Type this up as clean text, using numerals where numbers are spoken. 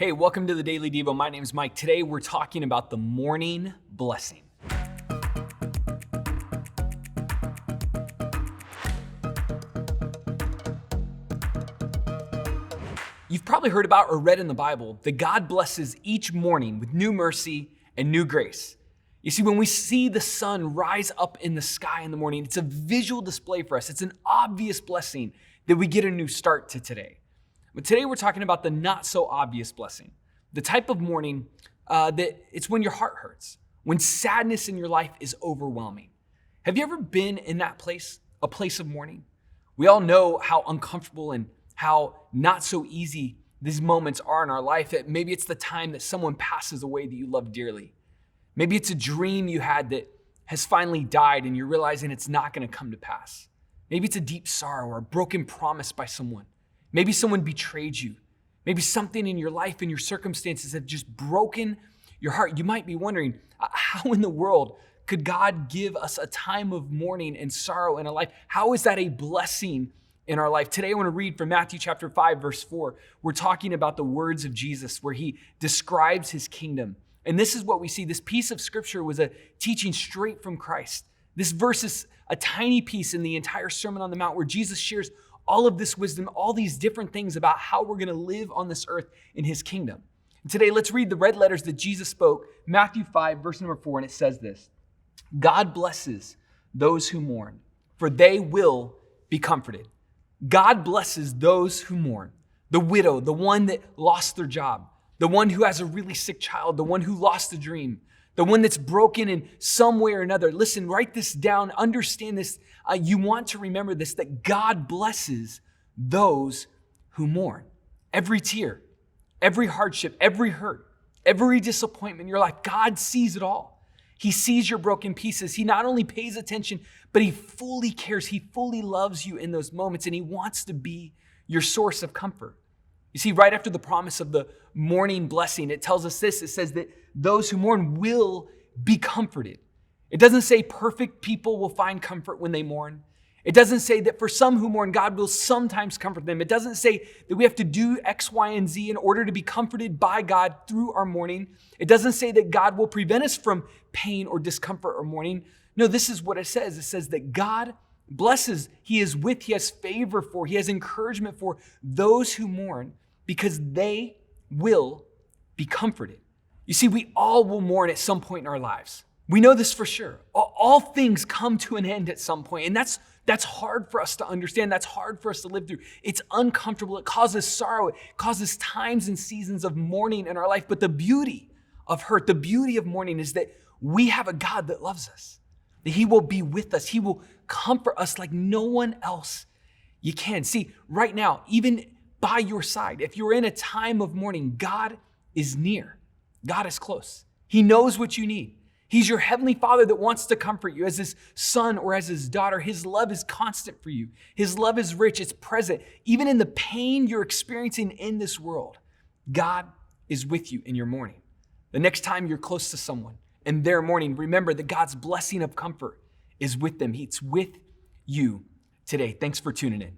Hey, welcome to the Daily Devo. My name is Mike. Today we're talking about the morning blessing. You've probably heard about or read in the Bible that God blesses each morning with new mercy and new grace. You see, when we see the sun rise up in the sky in the morning, it's a visual display for us. It's an obvious blessing that we get a new start to today. But today we're talking about the not so obvious blessing. The type of morning that it's when your heart hurts, when sadness in your life is overwhelming. Have you ever been in that place, a place of mourning? We all know how uncomfortable and how not so easy these moments are in our life. That maybe it's the time that someone passes away that you love dearly. Maybe it's a dream you had that has finally died and you're realizing it's not going to come to pass. Maybe it's a deep sorrow or a broken promise by someone. Maybe someone betrayed you. Maybe something in your life and your circumstances have just broken your heart. You might be wondering, how in the world could God give us a time of mourning and sorrow in our life? How is that a blessing in our life? Today I want to read from Matthew chapter 5, verse 4. We're talking about the words of Jesus where he describes his kingdom. And this is what we see. This piece of scripture was a teaching straight from Christ. This verse is a tiny piece in the entire Sermon on the Mount where Jesus shares all of this wisdom, all these different things about how we're going to live on this earth in his kingdom. And today, let's read the red letters that Jesus spoke, Matthew 5, verse number 4, and it says this: God blesses those who mourn, for they will be comforted. God blesses those who mourn. The widow, the one that lost their job, the one who has a really sick child, the one who lost a dream, the one that's broken in some way or another. Listen, write this down, understand this. You want to remember this, that God blesses those who mourn. Every tear, every hardship, every hurt, every disappointment in your life, God sees it all. He sees your broken pieces. He not only pays attention, but he fully cares. He fully loves you in those moments, and he wants to be your source of comfort. You see, right after the promise of the morning blessing, it tells us this. It says that those who mourn will be comforted. It doesn't say perfect people will find comfort when they mourn. It doesn't say that for some who mourn, God will sometimes comfort them. It doesn't say that we have to do X, Y, and Z in order to be comforted by God through our mourning. It doesn't say that God will prevent us from pain or discomfort or mourning. No, this is what it says. It says that God blesses, he is with, he has favor for, he has encouragement for those who mourn because they will be comforted. You see, we all will mourn at some point in our lives. We know this for sure. All things come to an end at some point, and that's hard for us to understand. That's hard for us to live through. It's uncomfortable. It causes sorrow. It causes times and seasons of mourning in our life. But the beauty of hurt, the beauty of mourning is that we have a God that loves us, that he will be with us. He will comfort us like no one else you can. See, right now, even by your side, if you're in a time of mourning, God is near. God is close. He knows what you need. He's your heavenly Father that wants to comfort you as his son or as his daughter. His love is constant for you. His love is rich. It's present. Even in the pain you're experiencing in this world, God is with you in your mourning. The next time you're close to someone and they're mourning, remember that God's blessing of comfort is with them. It's with you today. Thanks for tuning in.